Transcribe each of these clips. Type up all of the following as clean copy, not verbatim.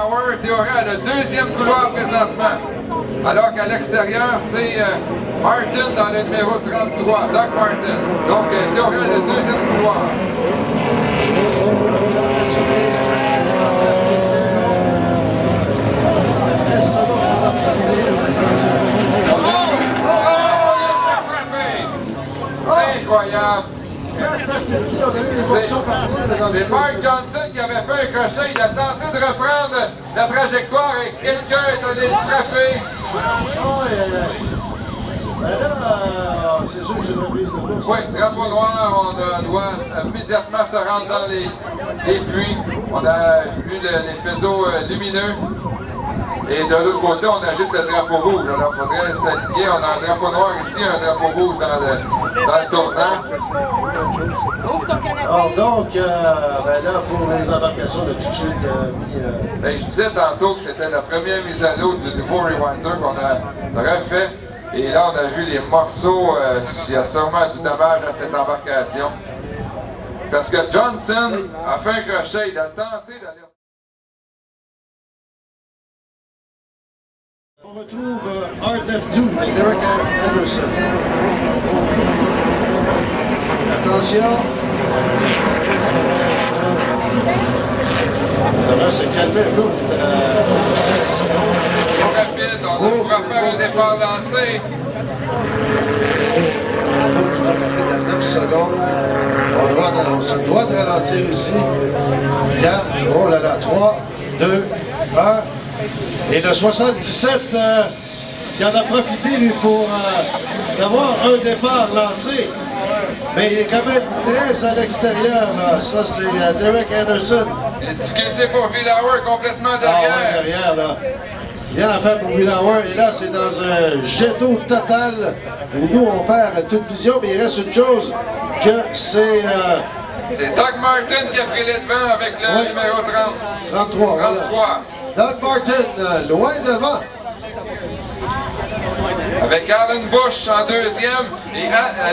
Lauer. Théoré a le deuxième couloir présentement. Alors qu'à l'extérieur, c'est Martin dans le numéro 33, Doug Martin. Donc Théoré a le deuxième couloir. Incroyable! C'est Mark Johnson qui avait fait un crochet, il a tenté de reprendre la trajectoire et quelqu'un est allé le frapper. C'est sûr que c'est une reprise de course. Oui, drapeau noir, on doit immédiatement se rendre dans les puits. On a vu les faisceaux lumineux. Et de l'autre côté, on agite le drapeau rouge. Alors, il faudrait s'aligner. On a un drapeau noir ici, un drapeau rouge dans le tournant. Alors, donc, là, pour les embarcations, on a tout de suite mis... Je disais tantôt que c'était la première mise à l'eau du nouveau Rewinder qu'on a refait. Et là, on a vu les morceaux. Il y a sûrement du dommage à cette embarcation. Parce que Johnson a fait un crochet. Il a tenté d'aller... On retrouve Hard Left 2 de Derek Anderson. Attention. On devrait se calmer un peu. Trop rapide, on pourra faire un départ lancé. À 9 secondes. On se doit de ralentir ici. 4, oh là là, 3, 2, 1. Et le 77, il en a profité, lui, pour avoir un départ lancé. Mais il est quand même très à l'extérieur, là. Ça, c'est Derek Anderson. Les difficultés pour Villauer complètement derrière. Ah ouais, derrière, là. Rien à faire pour Villauer. Et là, c'est dans un jet d'eau total où nous, on perd toute vision. Mais il reste une chose, que c'est... c'est Doug Martin qui a pris les devants avec le numéro 30. 33. 33. Voilà. Doug Martin, loin devant. Avec Alan Bush en deuxième et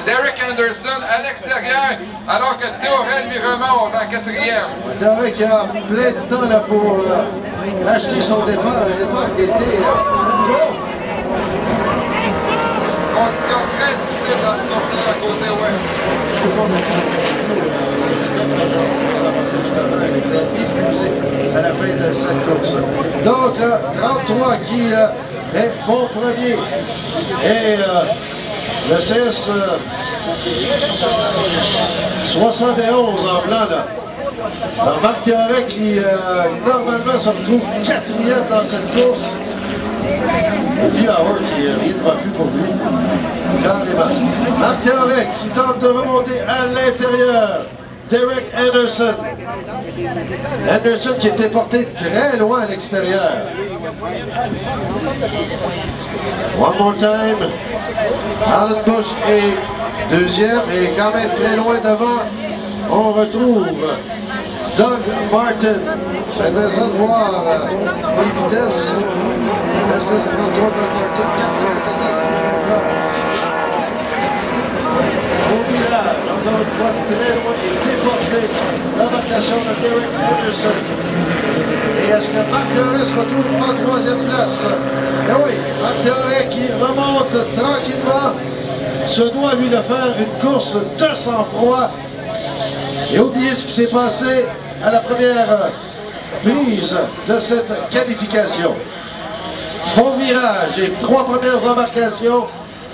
Derek Anderson à l'extérieur, alors que Théoré lui remonte en quatrième. Théoré qui a plein de temps là, pour acheter son départ, un départ qui a été Conditions très difficiles dans ce tournoi côté ouest. Elle était épuisée à la fin de cette course. Donc là, 33 qui est bon premier. Et le CS 71 en blanc là. Alors Marc Théoré qui normalement se retrouve quatrième dans cette course. Et puis Howard qui rien ne va plus pour lui. Carrément. Marc Théoré qui tente de remonter à l'intérieur. Derek Anderson. Anderson qui était porté très loin à l'extérieur. One more time. Alan Bush est deuxième et quand même très loin devant. On retrouve Doug Martin. C'est intéressant de voir les vitesses. SS 33, Doug Martin, 94 km/h. Au virage, encore une fois, très loin et déporté. L'embarcation de Derek Anderson. Et est-ce que Marc Théoré se retrouve en troisième place? Eh oui, Marc Théoré qui remonte tranquillement se doit, lui, de faire une course de sang-froid. Et oubliez ce qui s'est passé à la première prise de cette qualification. Bon virage et trois premières embarcations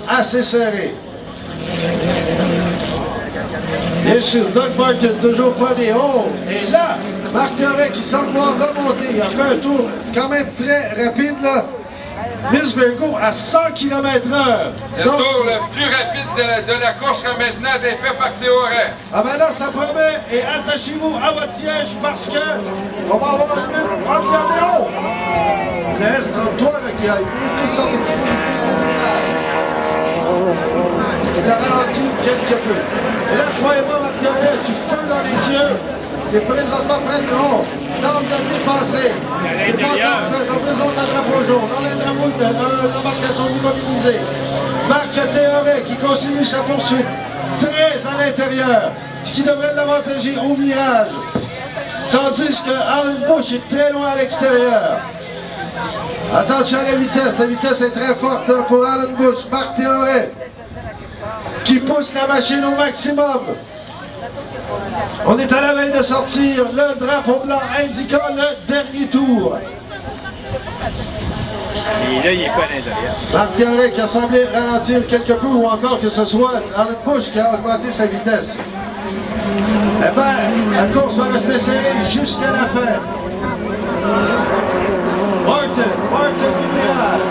assez serrées. Bien sûr, Doug Martin toujours premier. Oh, et là, Marc Théoré qui semble pouvoir remonter. Il a fait un tour quand même très rapide là. Miss Virgo à 100 km/h. Le tour le plus rapide de la course jusqu'à maintenant a été fait par Théoré. Ah ben là, ça promet. Et attachez-vous à votre siège parce que on va avoir une lutte anti-avion. Le S33 là, qui a éprouvé toutes sortes de difficultés au virage. Ce qui l'a ralenti quelque peu. Et là, croyez-moi, Marc Théoré a du feu dans les yeux. Il est présentement prêt de haut. Tente de dépasser. Il est pas on présente un drapeau jaune. On a un drapeau d'embarcation immobilisée. Marc Théoré qui continue sa poursuite. Très à l'intérieur. Ce qui devrait l'avantager au virage. Tandis que Alan Bush est très loin à l'extérieur. Attention à la vitesse est très forte pour Alan Bush. Marc Théoret qui pousse la machine au maximum. On est à la veille de sortir le drapeau blanc indiquant le dernier tour. Et là, il est pas à l'intérieur. Marc Théoret qui a semblé ralentir quelque peu ou encore que ce soit Alan Bush qui a augmenté sa vitesse. Eh bien, la course va rester serrée jusqu'à la fin. Martin au virage.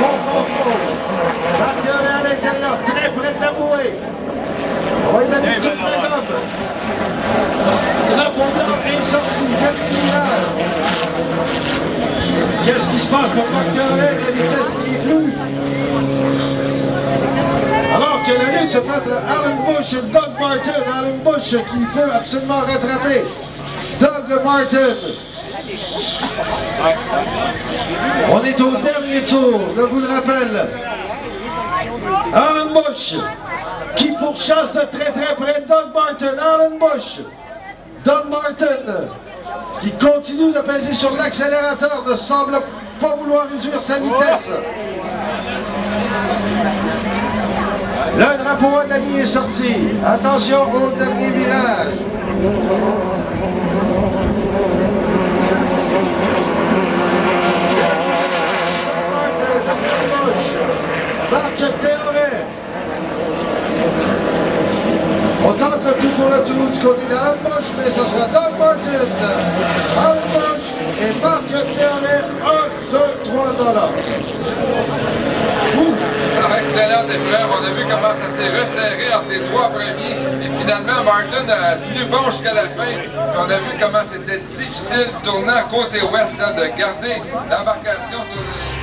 Bon contrôle. Marc Théoret à l'intérieur, très près de la bouée. On va étaler toute la gomme. Drapeau blanc est sorti, dernier virage. Qu'est-ce qui se passe pour Marc Théoret? La vitesse n'y est plus. Alors que la lutte se fait entre Alan Bush et Doug Martin. Alan Bush qui peut absolument rattraper Doug Martin. On est au dernier tour, je vous le rappelle. Alan Bush qui pourchasse de très près Doug Martin. Alan Bush. Doug Martin qui continue de peser sur l'accélérateur, ne semble pas vouloir réduire sa vitesse. Le drapeau à Dany est sorti. Attention au dernier virage. Marc Théoret. On tente le tout pour le tout du côté d'Alan Bush, mais ce sera Doug Martin. Alan Bush et Marc Théoret, 1, 2, 3 $. Alors, excellente épreuve. On a vu comment ça s'est resserré entre les trois premiers. Et finalement, Martin a tenu bon jusqu'à la fin. Et on a vu comment c'était difficile, tournant côté ouest, là, de garder l'embarcation sur les...